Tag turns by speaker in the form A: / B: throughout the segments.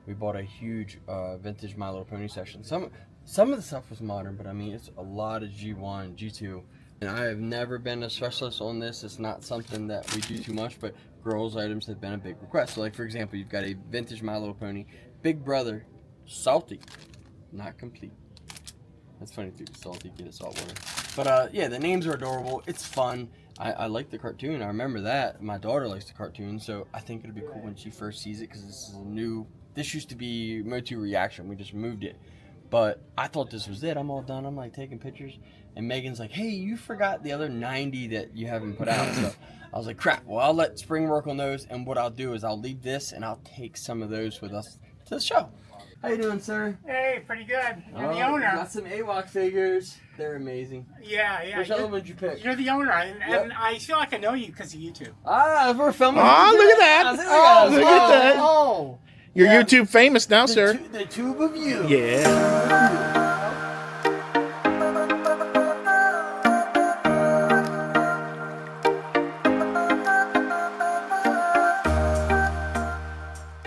A: we bought a huge vintage My Little Pony section. Some of the stuff was modern, but I mean, it's a lot of G1, G2. And I have never been a specialist on this. It's not something that we do too much, but girls' items have been a big request. So like, for example, you've got a vintage My Little Pony, Big Brother, salty, not complete. That's funny too, salty, get it salt water. But yeah, the names are adorable. It's fun. I like the cartoon. I remember that. My daughter likes the cartoon, so I think it'll be cool when she first sees it, because this is a new, this used to be Motu Reaction. We just moved it. But I thought this was it. I'm all done. I'm like taking pictures. And Megan's like, hey, you forgot the other 90 that you haven't put out. So I was like, crap. Well, I'll let Spring work on those. And what I'll do is I'll leave this and I'll take some of those with us to the show. How you doing, sir?
B: Hey, pretty good. You're the owner.
A: Got some AWOC figures. They're amazing.
B: Yeah.
A: Which other ones you pick?
B: You're the owner, and I feel like I know you because of YouTube.
A: Ah, we're filming.
C: Oh, look at that. Look at that.
A: Oh.
C: You're YouTube famous now, sir.
A: The tube of you.
C: Yeah.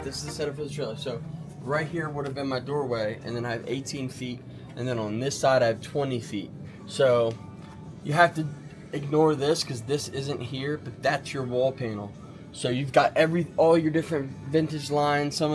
A: This is the setup for the trailer. So right here would have been my doorway, and then I have 18 feet, and then on this side I have 20 feet. So you have to ignore this because this isn't here, but that's your wall panel. So you've got all your different vintage lines, some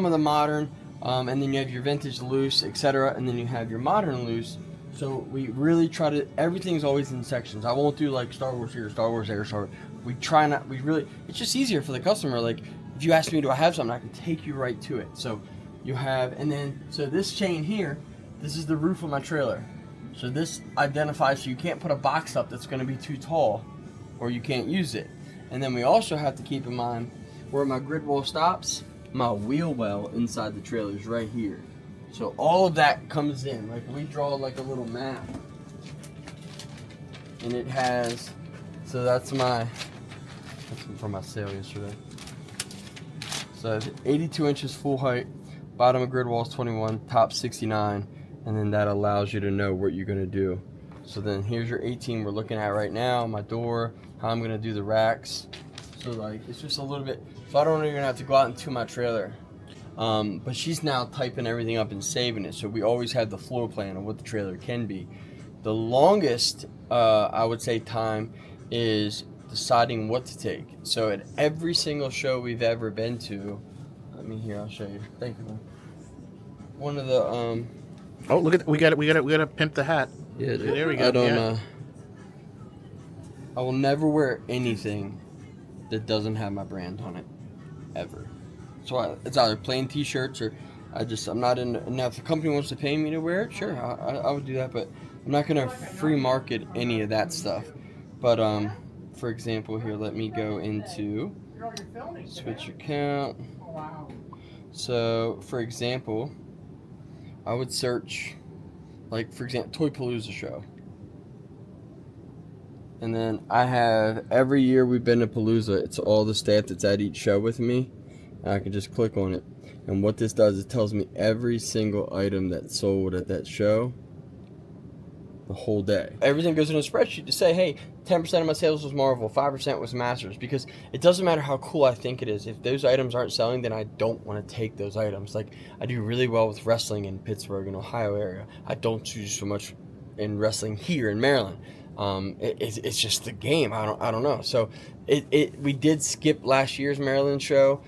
A: of the modern, and then you have your vintage loose, etc., and then you have your modern loose. So we really try to, everything's always in sections. I won't do like Star Wars here, Star Wars there, Star Wars. We try not, we really, it's just easier for the customer. Like if you ask me, do I have something, I can take you right to it. So you have, and then, so this chain here, this is the roof of my trailer. So this identifies, so you can't put a box up that's gonna be too tall or you can't use it. And then we also have to keep in mind where my grid wall stops, my wheel well inside the trailer is right here. So all of that comes in. Like we draw like a little map. And it has, so that's from my sale yesterday. So 82 inches full height, bottom of grid wall is 21, top 69, and then that allows you to know what you're gonna do. So then here's your 18 we're looking at right now, my door, how I'm gonna do the racks. So like, it's just a little bit, so I don't know, you're gonna have to go out into my trailer. But she's now typing everything up and saving it. So we always have the floor plan of what the trailer can be. The longest, I would say, time is deciding what to take. So at every single show we've ever been to, here, I'll show you. Thank you, man. One of the,
C: Oh, look at we got to pimp the hat.
A: Yeah,
C: there we go.
A: I don't, I will never wear anything that doesn't have my brand on it, ever. So it's either plain t-shirts or I'm not in. Now if the company wants to pay me to wear it, sure, I would do that, but I'm not gonna free market any of that stuff. But for example, here, let me go into switch account. So for example, I would search, like for example, Toy Palooza show. And then I have, every year we've been to Palooza, it's all the staff that's at each show with me. And I can just click on it. And what this does, it tells me every single item that's sold at that show the whole day. Everything goes in a spreadsheet to say, hey, 10% of my sales was Marvel, 5% was Masters. Because it doesn't matter how cool I think it is. If those items aren't selling, then I don't want to take those items. Like, I do really well with wrestling in Pittsburgh and Ohio area. I don't do so much in wrestling here in Maryland. It's just the game. I don't know. So we did skip last year's Maryland show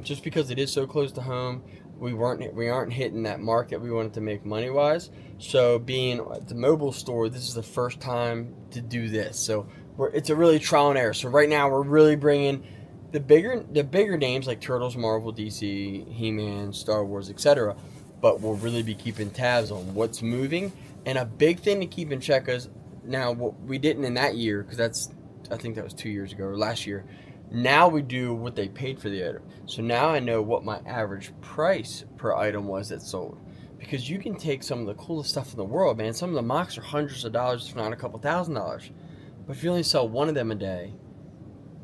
A: just because it is so close to home. We aren't hitting that mark that we wanted to make money wise. So being at the mobile store, this is the first time to do this. So it's a really trial and error. So right now we're really bringing the bigger names like Turtles, Marvel, DC, He-Man, Star Wars, etc. But we'll really be keeping tabs on what's moving. And a big thing to keep in check is, now, what we didn't in that year, because I think that was 2 years ago or last year. Now we do what they paid for the item. So now I know what my average price per item was that sold. Because you can take some of the coolest stuff in the world, man. Some of the mocks are hundreds of dollars, if not a couple $1,000s. But if you only sell one of them a day,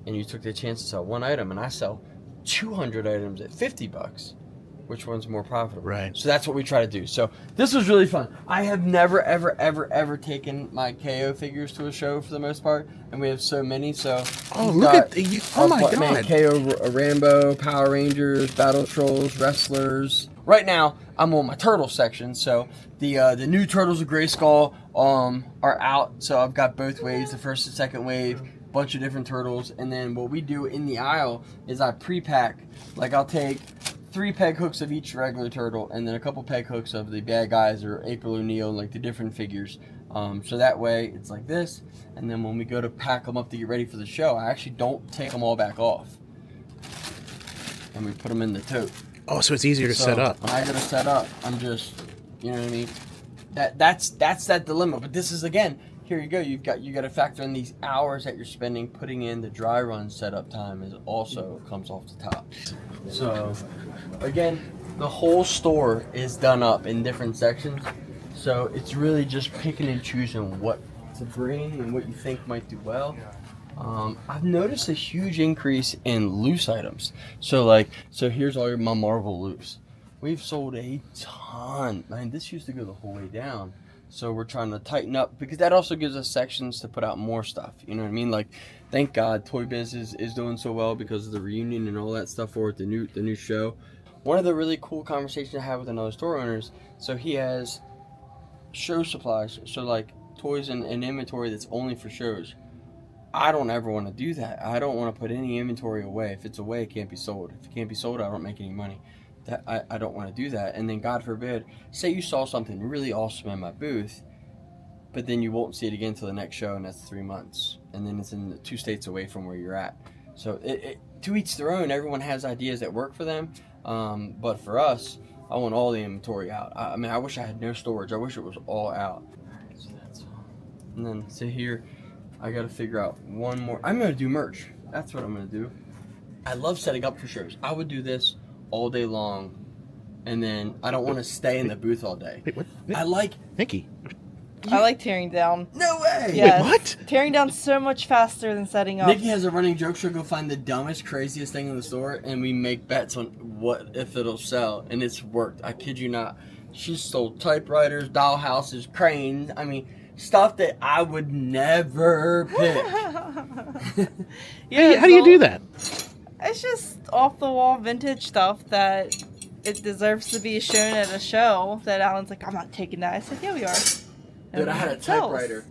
A: and you took the chance to sell one item, and I sell 200 items at $50, which one's more profitable.
C: Right.
A: So that's what we try to do. So this was really fun. I have never, ever taken my KO figures to a show for the most part, and we have so many. So
C: Oh, look at you! Oh my God!
A: Man, KO Rambo, Power Rangers, Battle Trolls, Wrestlers. Right now, I'm on my turtle section. So the new Turtles of Grayskull are out. So I've got both waves, the first and second wave. Bunch of different turtles, and then what we do in the aisle is I pre-pack. Like I'll take 3 peg hooks of each regular turtle, and then a couple peg hooks of the bad guys or April O'Neil, like the different figures. So that way it's like this, and then when we go to pack them up to get ready for the show, I actually don't take them all back off, and we put them in the tote.
C: Oh, so it's easier to set up.
A: When I go to set up, I'm just, you know what I mean. That's that dilemma. But this is again. Here you go. You got to factor in these hours that you're spending putting in the dry run setup time is also comes off the top. So again, the whole store is done up in different sections. So it's really just picking and choosing what to bring and what you think might do well. I've noticed a huge increase in loose items. So here's all my Marvel loose. We've sold a ton. Man, this used to go the whole way down. So we're trying to tighten up because that also gives us sections to put out more stuff. You know what I mean? Like, thank God Toy Biz is doing so well because of the reunion and all that stuff for it, the new show. One of the really cool conversations I had with another store owners, so he has show supplies, so like toys and inventory that's only for shows. I don't ever want to do that. I don't want to put any inventory away. If it's away, it can't be sold. If it can't be sold, I don't make any money. I don't want to do that. And then God forbid, say you saw something really awesome in my booth, but then you won't see it again until the next show, and that's 3 months. And then it's in 2 states away from where you're at. So to each their own. Everyone has ideas that work for them. But for us, I want all the inventory out. I mean, I wish I had no storage. I wish it was all out. So that's all. And then so here, I got to figure out one more. I'm going to do merch. That's what I'm going to do. I love setting up for shows. I would do this all day long, and then I don't want to stay in the booth all day.
C: Wait, what?
A: I like
C: Nicky.
D: I like tearing down.
A: No way.
D: Yes.
C: Wait, what?
D: Tearing down so much faster than setting up.
A: Nicky has a running joke. She'll go find the dumbest, craziest thing in the store, and we make bets on what if it'll sell, and it's worked. I kid you not. She's sold typewriters, dollhouses, cranes. I mean, stuff that I would never pick.
D: Yeah,
C: How do you do that?
D: It's just off the wall vintage stuff that it deserves to be shown at a show. That Alan's like, I'm not taking that. I said, yeah, we are.
A: Dude, I had a
D: it sells.
A: typewriter.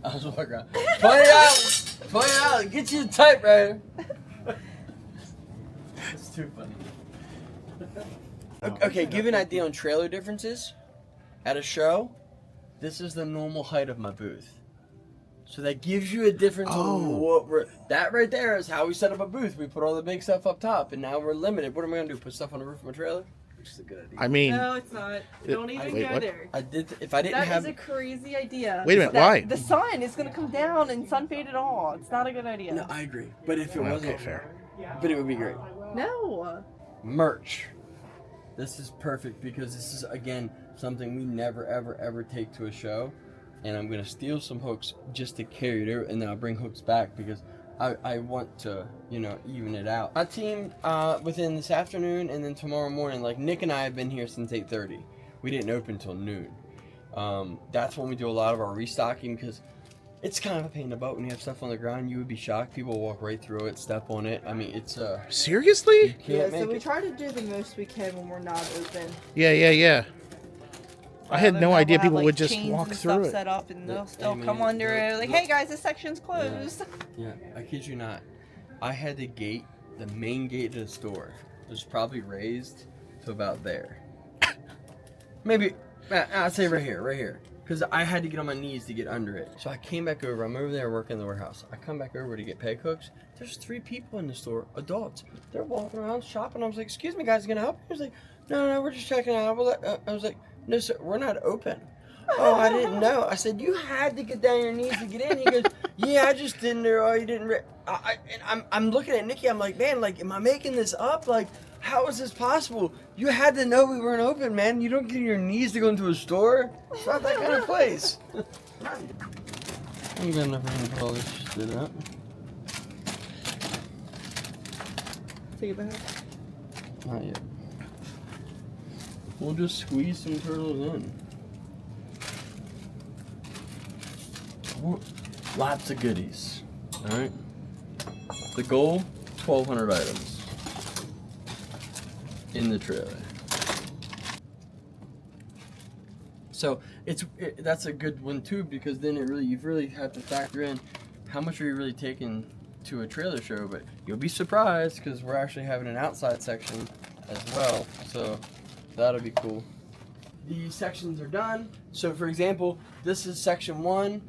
A: I was walking around. $20. $20. Get you a typewriter. It's too funny. Okay, give you an idea on trailer differences. At a show, this is the normal height of my booth. So that gives you a difference on what we're... That right there is how we set up a booth. We put all the big stuff up top, and now we're limited. What am I going to do, put stuff on the roof of my trailer? Which is a good idea.
C: I mean,
D: No, it's not. Don't even
C: wait,
D: go
C: what?
D: there.
A: If I didn't
D: That
A: have...
D: is a crazy idea.
C: Wait a minute,
D: That-
C: why?
D: The sun is going to come down and sun fade it all. It's not a good idea.
A: No, I agree. But if it wasn't...
C: okay, fair.
A: But it would be great.
D: No.
A: Merch. This is perfect because this is, again, something we never, ever take to a show. And I'm going to steal some hooks just to carry it over, and then I'll bring hooks back because I want to, even it out. My team, within this afternoon and then tomorrow morning, like Nick and I have been here since 8:30. We didn't open until noon. That's when we do a lot of our restocking because it's kind of a pain in the butt when you have stuff on the ground. You would be shocked. People walk right through it, step on it. I mean, it's
C: Seriously?
D: Yeah,
A: can't
D: so
A: make
D: we
A: it.
D: try to do the most we can when we're not open.
C: Yeah. I had no
D: We'll
C: idea
D: have,
C: people
D: like,
C: would just
D: chains
C: walk
D: and
C: through
D: stuff
C: it.
D: set up and they'll still
A: Hey,
D: come
A: man,
D: under it. Like, hey guys, this section's closed.
A: Yeah, I kid you not. I had the gate, the main gate to the store, was probably raised to about there. Maybe, I'd say right here. Because I had to get on my knees to get under it. So I came back over. I'm over there working in the warehouse. I come back over to get peg hooks. There's 3 people in the store, adults. They're walking around shopping. I was like, excuse me, guys, can I help you? He was like, no, we're just checking out. I was like, no, sir, we're not open. Oh, I didn't know. I said, you had to get down your knees to get in. He goes, yeah, I just didn't know. Oh, you didn't. And I'm looking at Nicky. I'm like, man, like, am I making this up? Like, how is this possible? You had to know we weren't open, man. You don't get on your knees to go into a store. It's not that kind of place. I'm gonna never all this shit up.
D: Take it back.
A: Not yet. we'll just squeeze some turtles in. Lots of goodies. All right. The goal: 1,200 items in the trailer. So that's a good one too, because then you really have to factor in how much are you really taking to a trailer show. But you'll be surprised because we're actually having an outside section as well, so that'll be cool. These sections are done. So for example, this is section 1,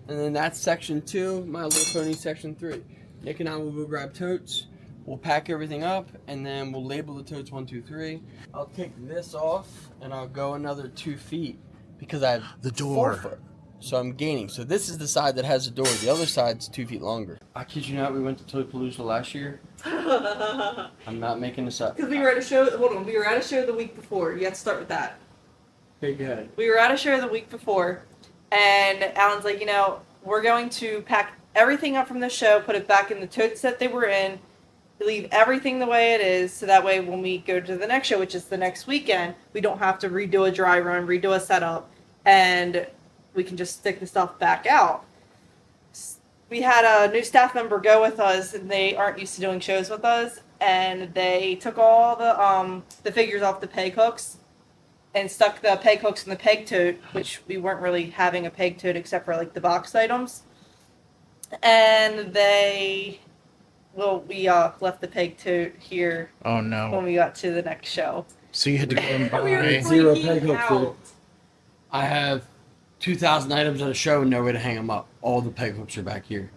A: and then that's section 2, My Little Pony section 3. Nick and I will go grab totes. We'll pack everything up, and then we'll label the totes 1, 2, 3. I'll take this off, and I'll go another 2 feet because I have
C: the door.
A: 4 foot. So I'm gaining. So this is the side that has the door. The other side's 2 feet longer. I kid you not, we went to Toy Palooza last year. I'm not making this up.
D: Because we were at a show. Hold on, we were at a show the week before. You have to start with that.
A: Big head.
D: We were at a show the week before, and Alan's like, we're going to pack everything up from the show, put it back in the totes that they were in, leave everything the way it is, so that way when we go to the next show, which is the next weekend, we don't have to redo a dry run, redo a setup, and we can just stick the stuff back out. We had a new staff member go with us, and they aren't used to doing shows with us, and they took all the figures off the peg hooks and stuck the peg hooks in the peg tote, which we weren't really having a peg tote except for like the boxed items. And we left the peg tote here.
C: Oh
D: when
C: no.
D: we got to the next show.
C: So you had to go and
D: We were
C: buy.
A: 0
D: freaking
A: peg hooks, dude.
D: out.
A: I have 2,000 items at a show and no way to hang them up. All the peg hooks are back here.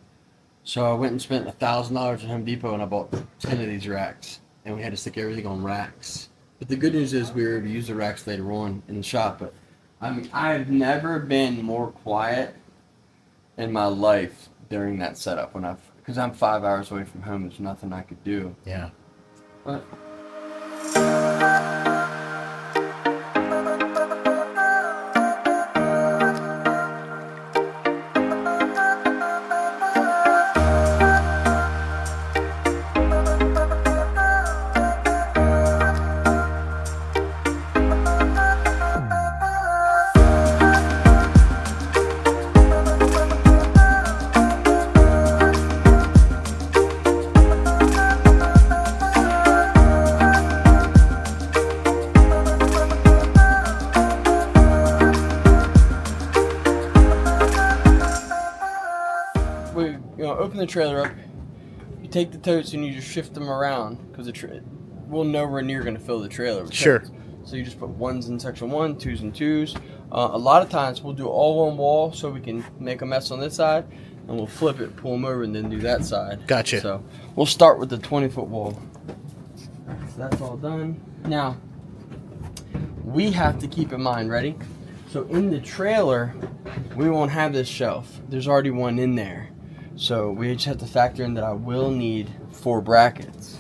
A: So I went and spent $1,000 at Home Depot and I bought 10 of these racks. And we had to stick everything on racks. But the good news is we were able to use the racks later on in the shop. But I mean, I've never been more quiet in my life during that setup because I'm 5 hours away from home. There's nothing I could do.
C: Yeah.
A: But open the trailer up. You take the totes and you just shift them around because we're nowhere near going to fill the trailer with
C: Sure.
A: totes. So you just put 1s in section 1, 2s in 2s. A lot of times we'll do all one wall so we can make a mess on this side, and we'll flip it, pull them over, and then do that side.
C: Gotcha.
A: So we'll start with the 20-foot wall. So that's all done. Now, we have to keep in mind, ready? So in the trailer, we won't have this shelf. There's already one in there. So we just have to factor in that I will need 4 brackets.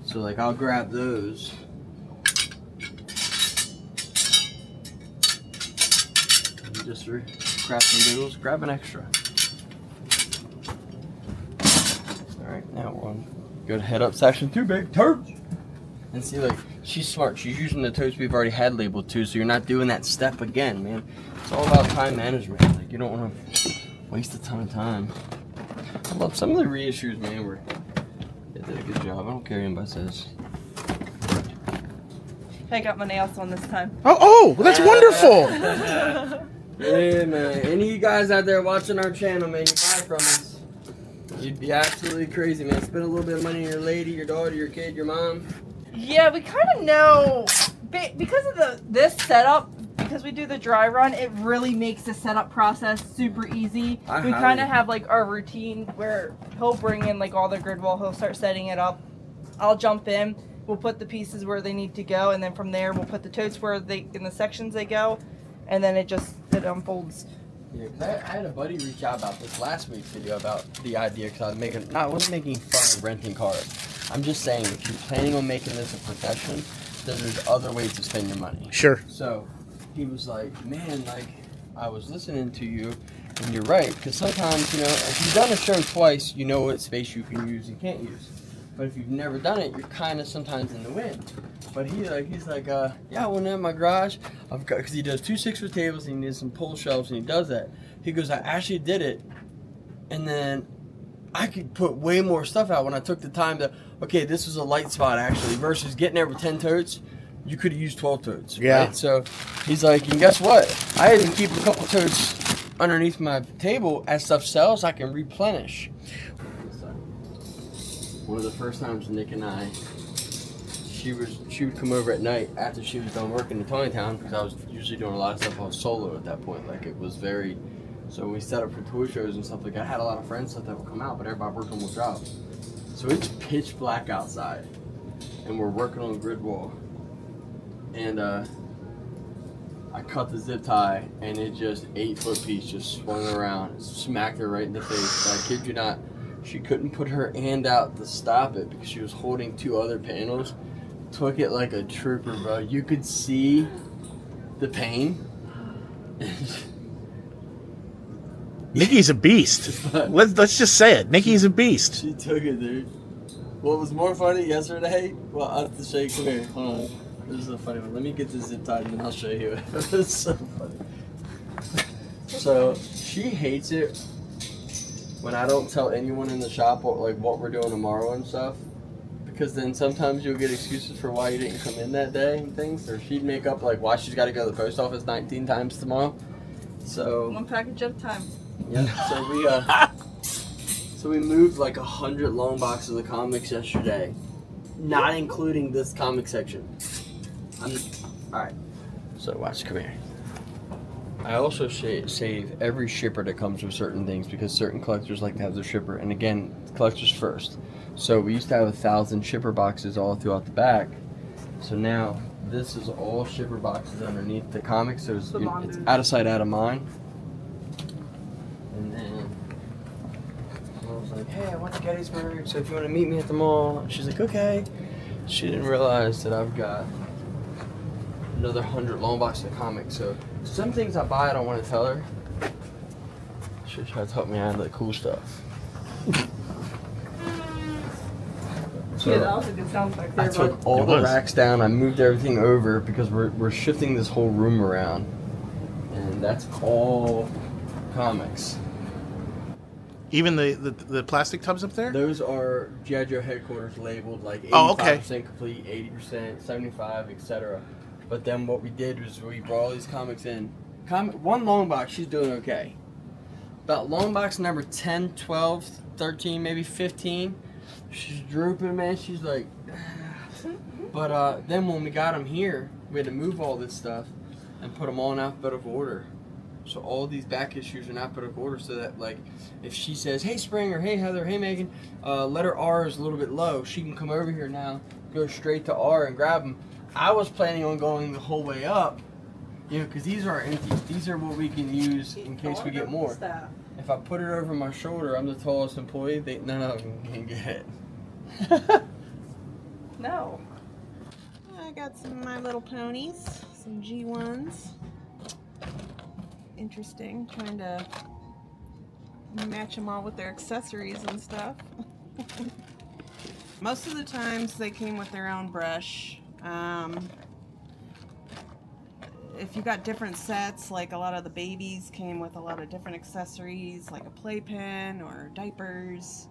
A: So like I'll grab those. And just grab some noodles, grab an extra. Alright, now we're on go to head up section 2, big totes. And see, like, she's smart. She's using the totes we've already had labeled too, so you're not doing that step again, man. It's all about time management. Like, you don't want to waste a ton of time. I love some of the reissues, man. They did a good job. I don't care what anybody says.
D: I got my nails on this time.
C: Oh, well, that's wonderful.
A: Yeah, man. Any of you guys out there watching our channel, man, you buy from us, you'd be absolutely crazy, man. Spend a little bit of money on your lady, your daughter, your kid, your mom.
D: Yeah, we kind of know because of this setup. Because we do the dry run, it really makes the setup process super easy. We kind of have like our routine where he'll bring in like all the grid wall, he'll start setting it up. I'll jump in, we'll put the pieces where they need to go, and then from there we'll put the totes where in the sections they go, and then it unfolds.
A: Yeah, cause I had a buddy reach out about this last week's video about the idea, because I wasn't making fun of renting cars. I'm just saying, if you're planning on making this a profession, then there's other ways to spend your money.
C: Sure.
A: So he was like, man, like, I was listening to you, and you're right, because sometimes, if you've done a show twice, you know what space you can use and can't use. But if you've never done it, you're kind of sometimes in the wind. But he's like, yeah, I went in my garage. I've got, because he does 2 6-foot tables and he needs some pull shelves and he does that. He goes, I actually did it, and then I could put way more stuff out when I took the time to. Okay, this was a light spot actually. Versus getting there with 10 totes, you could have used 12 totes.
C: Yeah.
A: Right? So he's like, and guess what? I even keep a couple totes underneath my table as stuff sells. I can replenish. One of the first times Nick and I, she would come over at night after she was done working in Tony Town, because I was usually doing a lot of stuff on solo at that point. Like, it was very, so when we set up for toy shows and stuff like that, I had a lot of friends that would come out, but everybody working with jobs. So it's pitch black outside, and we're working on grid wall, and I cut the zip tie, and it just 8-foot piece just swung around, smacked her right in the face. I kid you not. She couldn't put her hand out to stop it because she was holding 2 other panels. Took it like a trooper, bro. You could see the pain.
C: Nicky's a beast. Let's just say it. Nicky's a beast.
A: She took it, dude. What was more funny yesterday? Well, I have to show you. Come here. Hold on. This is a funny one. Let me get this zip tied and then I'll show you. It was so funny. So she hates it when I don't tell anyone in the shop what we're doing tomorrow and stuff, because then sometimes you'll get excuses for why you didn't come in that day and things, or she'd make up like why she's got to go to the post office 19 times tomorrow. So
D: 1 package at a time.
A: yeah. So we moved like 100 long boxes of comics yesterday, not including this comic section. All right. So watch. Come here. I also save every shipper that comes with certain things, because certain collectors like to have their shipper. And again, collectors first. So we used to have 1,000 shipper boxes all throughout the back. So now this is all shipper boxes underneath the comics. So it's out of sight, out of mind. And then I was like, hey, I went to Gettysburg, so if you want to meet me at the mall. She's like, okay. She didn't realize that I've got another 100 long boxes of comics. So some things I buy, I don't want to tell her. She tries to help me out of the cool stuff.
D: Yeah, that was a good sound effect there,
A: I took all the racks down. I moved everything over because we're shifting this whole room around, and that's all comics.
C: Even the plastic tubs up there?
A: Those are G.I. Joe headquarters labeled like 85%
C: okay.
A: complete, 80%, 75, etc. But then what we did was we brought all these comics in. One long box, she's doing okay. About long box number 10, 12, 13, maybe 15, she's drooping, man. She's like, but then when we got them here, we had to move all this stuff and put them all in alphabetical order. So all these back issues are in alphabetical order, so that like if she says, hey Springer, hey Heather, hey Megan, letter R is a little bit low, she can come over here now, go straight to R and grab them. I was planning on going the whole way up, because these are empties. These are what we can use in case we get more. If I put it over my shoulder, I'm the tallest employee, none of them can get it.
D: No.
E: I got some My Little Ponies, some G1s. Interesting, trying to match them all with their accessories and stuff. Most of the times they came with their own brush. If you got different sets, like a lot of the babies came with a lot of different accessories, like a playpen or diapers.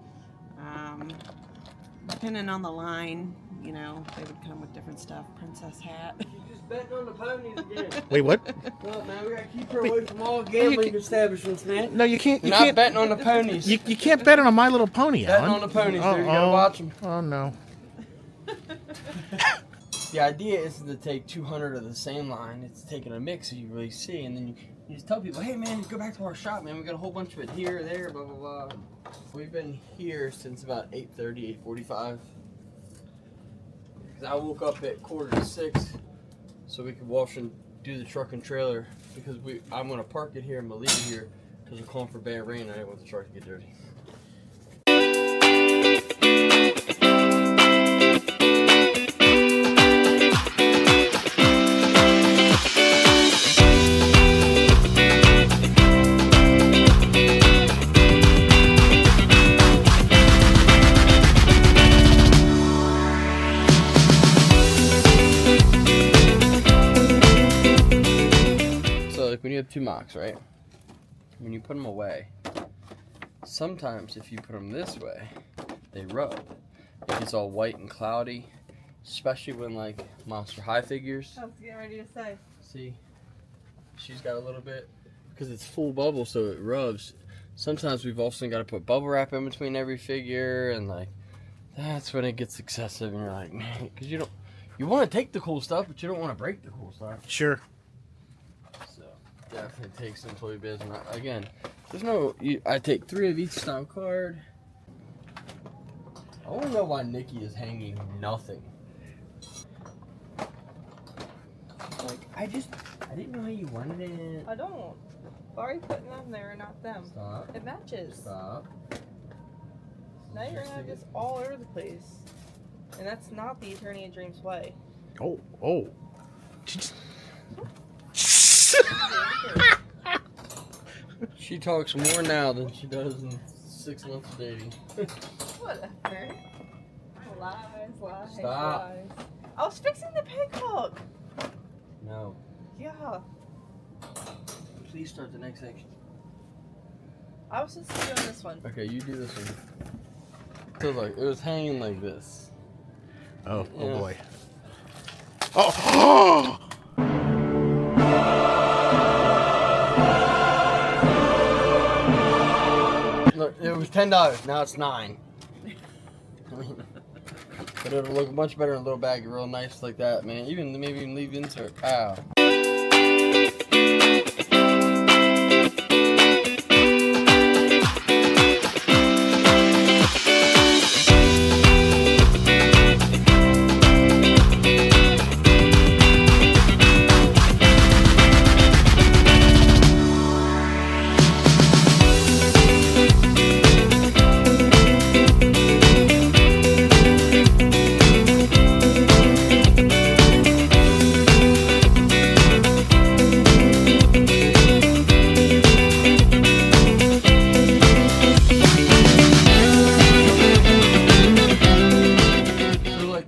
E: Depending on the line, they would come with different stuff. Princess hat.
A: She's just betting on the ponies again.
C: Wait, what?
A: Well, man, we gotta keep her away from all gambling establishments, man.
C: No, you can't.
A: You're not betting on the ponies.
C: You can't bet on a My Little Pony,
A: Betting
C: Alan.
A: on the ponies, dude. You gotta watch them.
C: Oh no.
A: The idea isn't to take 200 of the same line. It's taking a mix so you really see, and then you just tell people, hey man, go back to our shop, man. We got a whole bunch of it here, there, blah, blah, blah. We've been here since about 8:30, 8:45. Because I woke up at 5:45 so we could wash and do the truck and trailer, because I'm going to park it here and we'll leave it here because we're calling for bad rain. I didn't want the truck to get dirty. you have 2 mocks, right? When you put them away, sometimes if you put them this way, they rub. It gets all white and cloudy, especially when like Monster High figures.
D: I was getting ready to say.
A: See, she's got a little bit, because it's full bubble, so it rubs. Sometimes we've also got to put bubble wrap in between every figure, and like that's when it gets excessive, and you're like, man, because you want to take the cool stuff, but you don't want to break the cool stuff.
C: Sure.
A: So definitely takes some toy biz. And again, there's no. I take 3 of each style card. I want to know why Nicky is hanging nothing. Like I didn't know how you wanted it.
D: I don't. Why are you putting them there and not them?
A: Stop.
D: It matches.
A: Stop.
D: Now you're gonna have this all over the place. And that's not the Attorney of Dreams way.
C: Oh, oh.
A: She talks more now than she does in 6 months of dating.
D: Whatever. Lies.
A: Stop.
D: Lies. I was fixing the pig hook.
A: No.
D: Yeah.
A: Please start the next section.
D: I was just doing this one.
A: Okay, you do this one. So like it was hanging like this.
C: Oh,
A: Yeah.
C: oh boy. Oh!
A: Look, it was $10. Now it's $9. I mean, but it'll look much better in a little bag, real nice like that, man. Maybe even leave the insert. Ow.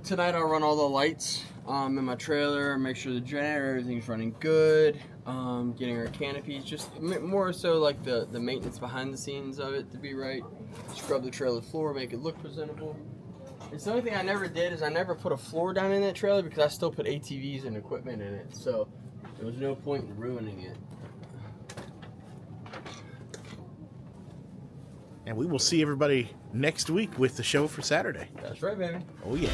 A: Tonight I'll run all the lights in my trailer, make sure the generator, everything's running good, getting our canopies, just more so like the maintenance behind the scenes of it to be right, scrub the trailer floor, make it look presentable. It's the only thing I never did is I never put a floor down in that trailer because I still put ATVs and equipment in it, so there was no point in ruining it.
C: And we will see everybody next week with the show for Saturday.
A: That's right, baby.
C: Oh, yeah.